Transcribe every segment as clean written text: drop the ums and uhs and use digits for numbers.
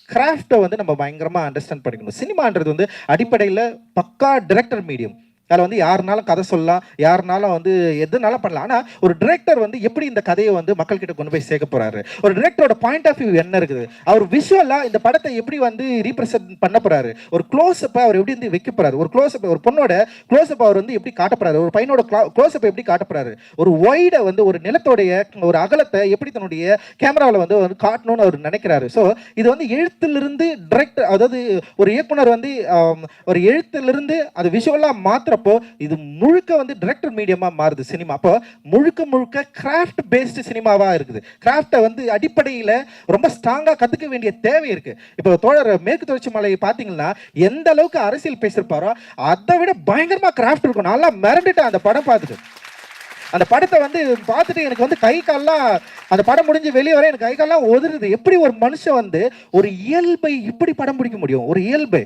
கிராஃப்டை வந்து நம்ம பயங்கரமாக அண்டர்ஸ்டாண்ட் பண்ணிக்கணும். சினிமான்றது வந்து அடிப்படையில் பக்கா டிரெக்டர் மீடியம். அதில் வந்து யாருனாலும் கதை சொல்லலாம், யாருனாலும் வந்து எதுனாலும் பண்ணலாம். ஆனால் ஒரு டிரெக்டர் வந்து எப்படி இந்த கதையை வந்து மக்கள்கிட்ட கொண்டு போய் சேர்க்க போறாரு, ஒரு டிரெக்டரோட பாயிண்ட் ஆஃப் வியூ என்ன இருக்குது, அவர் விஷுவலாக இந்த படத்தை எப்படி வந்து ரீப்ரசென்ட் பண்ண போறாரு, ஒரு க்ளோஸ்அப்பை அவர் எப்படி வந்து வைக்க போறாரு, ஒரு க்ளோஸ்அப் ஒரு பொண்ணோட க்ளோஸ்அப் அவர் வந்து எப்படி காட்டப்படுறாரு, ஒரு பையனோட க்ளோஸ்அப் எப்படி காட்டப்படுறாரு, ஒரு ஒய்டை வந்து ஒரு நிலத்தோடைய ஒரு அகலத்தை எப்படி தன்னுடைய கேமராவில் வந்து காட்டணும்னு அவர் நினைக்கிறாரு. ஸோ இது வந்து எழுத்திலிருந்து டிரெக்டர், அதாவது ஒரு இயக்குனர் வந்து ஒரு எழுத்திலிருந்து அது விஷுவலாக மாத்திர இது முழுக்க வந்து டைரக்டர் மீடியமா மாறுது சினிமா. அப்போ முழுக்க முழுக்க கிராஃப்ட் பேஸ்டு சினிமாவா இருக்குது. கிராஃப்டை வந்து அடிப்படையில் ரொம்ப ஸ்ட்ராங்கா கத்துக்க வேண்டிய தேவை இருக்கு. இப்போ தோழர் மேற்கு தொடர்ச்சி மலை பாத்தீங்கன்னா எந்த அளவுக்கு அரசியல் பேசியிருப்பாரோ அதை விட பயங்கரமா கிராஃப்ட் இருக்கும். நல்லா மிரண்டுட்டேன் அந்த படம் பார்த்துட்டு. அந்த படத்தை வந்து பார்த்துட்டு எனக்கு வந்து கை கால்லாம், அந்த படம் முடிஞ்சு வெளியே வர எனக்கு கை கால்லாம் ஒதுருது. எப்படி ஒரு மனுஷன் வந்து ஒரு இயல்பை இப்படி படம் பிடிக்க முடியும்? ஒரு இயல்பை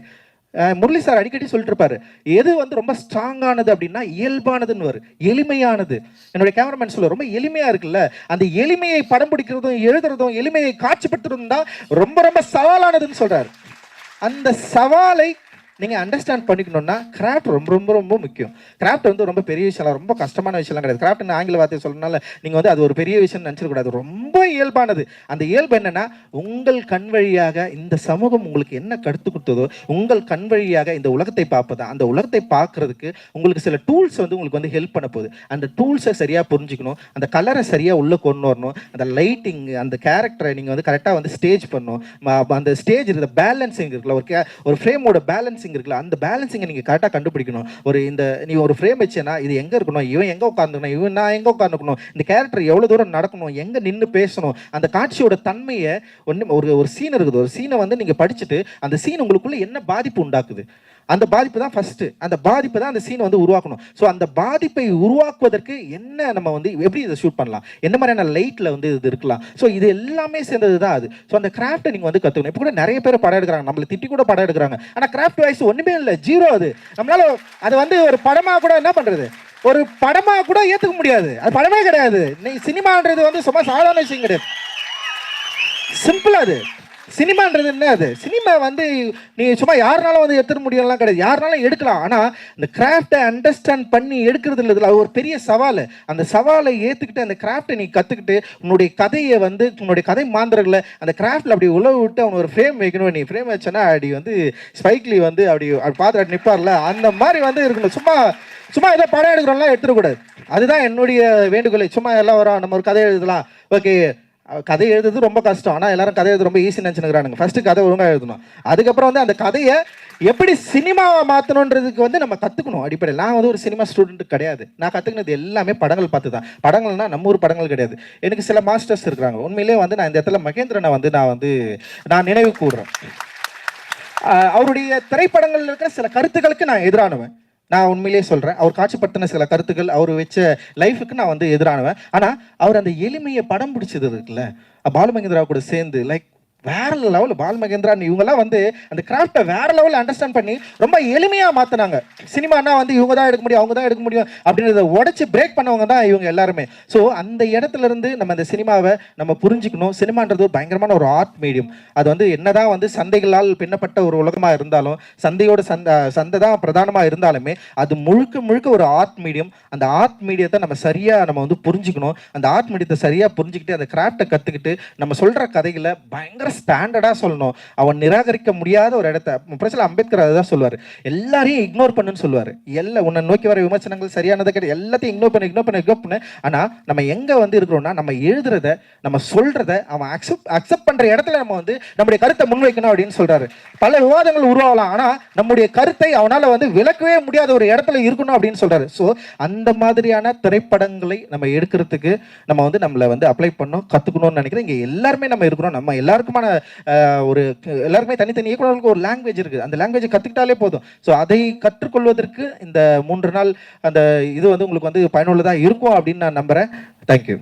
முரளி சார் அடிக்கடி சொல்லிட்டு இருப்பாரு, எது வந்து ரொம்ப ஸ்ட்ராங்கானது அப்படின்னா இயல்பானதுன்னு வரும், எளிமையானது. என்னுடைய கேமராமேன் சொல்ல ரொம்ப எளிமையா இருக்குல்ல, அந்த எளிமையை படம் பிடிக்கிறதும் எழுதுறதும் எளிமையை காட்சிப்படுத்துறதும் தான் ரொம்ப ரொம்ப சவாலானதுன்னு சொல்றாரு. அந்த சவாலை நீங்க அண்டர்ஸ்டாண்ட் பண்ணிக்கணும்னா கிராஃப்ட் ரொம்ப ரொம்ப ரொம்ப முக்கியம். கிராஃப்ட் வந்து ரொம்ப பெரிய விஷயம், ரொம்ப கஷ்டமான விஷயம்லாம் கிடையாது. கிராஃப்ட்னு ஆங்கில வார்த்தை சொல்லனால நீங்க வந்து அது ஒரு பெரிய விஷயம் நினைச்சிடக்கூடாது. ரொம்ப இயல்பானது. அந்த இயல்பு என்னன்னா, உங்கள் கண் வழியாக இந்த சமூகம் உங்களுக்கு என்ன கருத்து கொடுத்ததோ, உங்கள் கண் வழியாக இந்த உலகத்தை பார்ப்பதா, அந்த உலகத்தை பார்க்கறதுக்கு உங்களுக்கு சில டூல்ஸ் வந்து உங்களுக்கு வந்து ஹெல்ப் பண்ண போகுது. அந்த டூல்ஸை சரியா புரிஞ்சுக்கணும், அந்த கலரை சரியா உள்ள கொண்டு வரணும், அந்த லைட்டிங், அந்த கேரக்டரை நீங்க வந்து கரெக்டாக வந்து ஸ்டேஜ் பண்ணணும். அந்த ஸ்டேஜ் இருக்கிற பேலன்சிங் இருக்குல்ல, ஒரு ஃப்ரேமோட பேலன்சிங் இருக்குல்ல, அந்த பேலன்சிங்கை நீங்க கரெக்டா கண்டுபிடிக்கணும். நீ ஒரு ஃப்ரேம் வச்சேன்னா இது எங்க இருக்கணும், இவன் எங்க உட்காந்துக்கணும், இவன் நான் எங்க உட்காந்துக்கணும், இந்த கேரக்டர் எவ்வளவு தூரம் நடக்கணும், எங்க நின்று பேசணும், அந்த காட்சியோட தன்மையை ஒரு சீன் இருக்குது. ஒரு சீனை வந்து நீங்க படிச்சுட்டு அந்த சீன் உங்களுக்குள்ள என்ன பாதிப்பு உண்டாக்குது, அந்த பாதிப்பு தான் ஃபர்ஸ்ட். அந்த பாதிப்பு தான் அந்த சீன் வந்து உருவாக்கணும். ஸோ அந்த பாதிப்பை உருவாக்குவதற்கு என்ன நம்ம வந்து எப்படி இதை ஷூட் பண்ணலாம், என்ன மாதிரியான லைட்ல வந்து இது இருக்கலாம். ஸோ இது எல்லாமே சேர்ந்தது தான் அது. ஸோ அந்த கிராஃப்டை நீங்க வந்து கத்துக்கணும். இப்போ கூட நிறைய பேர் படம் எடுக்கிறாங்க, நம்மள திட்டி கூட படம் எடுக்கிறாங்க. ஆனால் கிராஃப்ட் வைஸ் ஒண்ணுமே இல்லை, ஜீரோ. அது நம்மளால அது வந்து ஒரு படமா கூட என்ன பண்றது, ஒரு படமா கூட ஏத்துக்க முடியாது. அது படமே கிடையாது. சினிமான்றது வந்து சும்மா சாதாரண விஷயம் கிடையாது, சிம்பிள். அது சினிமான்றது என்ன, அது சினிமா வந்து நீ சும்மா யாருனாலும் வந்து எடுத்துட முடியலாம் கிடையாது, யாருனாலும் எடுக்கலாம். ஆனால் இந்த கிராஃப்டை அண்டர்ஸ்டாண்ட் பண்ணி எடுக்கிறது இல்லை, அது ஒரு பெரிய சவால். அந்த சவாலை ஏற்றுக்கிட்டு அந்த கிராஃப்டை நீ கற்றுக்கிட்டு உன்னுடைய கதையை வந்து உன்னுடைய கதை மாந்திரங்களை அந்த கிராஃப்டில் அப்படி உழவு விட்டு அவன் ஒரு ஃப்ரேம் வைக்கணும். நீ ஃப்ரேம் வச்சனா அப்படி வந்து ஸ்பைக்லி வந்து அப்படி பார்த்து நிற்பார்ல, அந்த மாதிரி வந்து இருக்கணும். சும்மா சும்மா ஏதோ படம் எடுக்கிறோம்லாம் எடுத்துடக்கூடாது. அதுதான் என்னுடைய வேண்டுகோளை. சும்மா எல்லாம் வரோம், நம்ம ஒரு கதை எழுதலாம், ஓகே. கதை எழுதுறது ரொம்ப கஷ்டம். ஆனால் எல்லாரும் கதை எழுது ரொம்ப ஈஸி நினச்சினுக்கிறானுங்க. ஃபர்ஸ்ட் கதை ஒழுங்காக எழுதணும், அதுக்கப்புறம் வந்து அந்த கதையை எப்படி சினிமாவை மாற்றணுன்றதுக்கு வந்து நம்ம கற்றுக்கணும். அடிப்படையில் நான் வந்து ஒரு சினிமா ஸ்டூடெண்ட் கிடையாது. நான் கற்றுக்கினது எல்லாமே படங்கள் பார்த்து தான். படங்கள்னா நம்ம ஊர் படங்கள் கிடையாது. எனக்கு சில மாஸ்டர்ஸ் இருக்கிறாங்க. உண்மையிலேயே வந்து நான் இந்த இடத்துல மகேந்திரனை வந்து நான் நினைவு கூறுறேன். அவருடைய திரைப்படங்கள் இருக்கிற சில கருத்துக்களுக்கு நான் எதிரானவன். நான் உண்மையிலேயே சொல்கிறேன். அவர் காட்சிப்படுத்தின சில கருத்துக்கள், அவர் வச்ச லைஃபுக்கு நான் வந்து எதிரானவன். ஆனால் அவர் அந்த எளிமையை படம் பிடிச்சது இருக்குல்ல, பாலு மகேந்திரா கூட சேர்ந்து லைக் வேற லெவல். பால் மகேந்திரா இவங்கெல்லாம் வந்து அந்த கிராஃப்டை வேற லெவலில் அண்டர்ஸ்டாண்ட் பண்ணி ரொம்ப எளிமையாக மாற்றினாங்க. சினிமானா வந்து இவங்க தான் எடுக்க முடியும், அவங்க தான் எடுக்க முடியும் அப்படின்றத உடச்சி பிரேக் பண்ணவங்க தான் இவங்க எல்லாருமே. ஸோ அந்த இடத்துல இருந்து நம்ம அந்த சினிமாவை நம்ம புரிஞ்சுக்கணும். சினிமான்றது ஒரு பயங்கரமான ஒரு ஆர்ட் மீடியம். அது வந்து என்னதான் வந்து சந்தைகளால் பின்னப்பட்ட ஒரு உலகமாக இருந்தாலும், சந்தையோட சந்தை தான் பிரதானமாக இருந்தாலுமே, அது முழுக்க முழுக்க ஒரு ஆர்ட் மீடியம். அந்த ஆர்ட் மீடியத்தை நம்ம சரியாக நம்ம வந்து புரிஞ்சுக்கணும். அந்த ஆர்ட் மீடியத்தை சரியாக புரிஞ்சுக்கிட்டு அந்த கிராஃப்டை கற்றுக்கிட்டு நம்ம சொல்கிற கதைகளை பயங்கர ஸ்டாண்டர்டாக சொல்லணும். அவன் நிராகரிக்க முடியாத ஒரு இடத்த பிரச்சனை அம்பேத்கர் அதுதான் சொல்லுவார், எல்லாரையும் இக்னோர் பண்ணுன்னு சொல்லுவார். உன்னை நோக்கி வர விமர்சனங்கள் சரியானதை கிடையாது, எல்லாத்தையும் இக்னோர் பண்ணு. ஆனால் நம்ம எங்கே வந்து இருக்கிறோம்னா, நம்ம எழுதுறத நம்ம சொல்றத அவன் அக்செப்ட் பண்ற இடத்துல நம்ம வந்து நம்முடைய கருத்தை முன்வைக்கணும் அப்படின்னு சொல்றாரு. பல விவாதங்கள் உருவாகலாம், ஆனால் நம்முடைய கருத்தை அவனால் வந்து விளக்கவே முடியாத ஒரு இடத்துல இருக்கணும் அப்படின்னு சொல்றாரு. ஸோ அந்த மாதிரியான திரைப்படங்களை நம்ம எடுக்கிறதுக்கு நம்ம வந்து நம்மளை வந்து அப்ளை பண்ணணும், கற்றுக்கணும்னு நினைக்கிறேன். இங்கே எல்லாருமே நம்ம இருக்கிறோம். நம்ம எல்லாருக்குமான ஒரு எல்லாருக்குமே தனித்தனி இயக்குநர்களுக்கு ஒரு லாங்குவேஜ் இருக்குது. அந்த லாங்குவேஜை கற்றுக்கிட்டாலே போதும். ஸோ அதை கற்றுக்கொள்வதற்கு இந்த 3 நாள் அந்த இது வந்து உங்களுக்கு வந்து பயனுள்ளதாக இருக்கும் அப்படின்னு நான் நம்புகிறேன். தேங்க்யூ.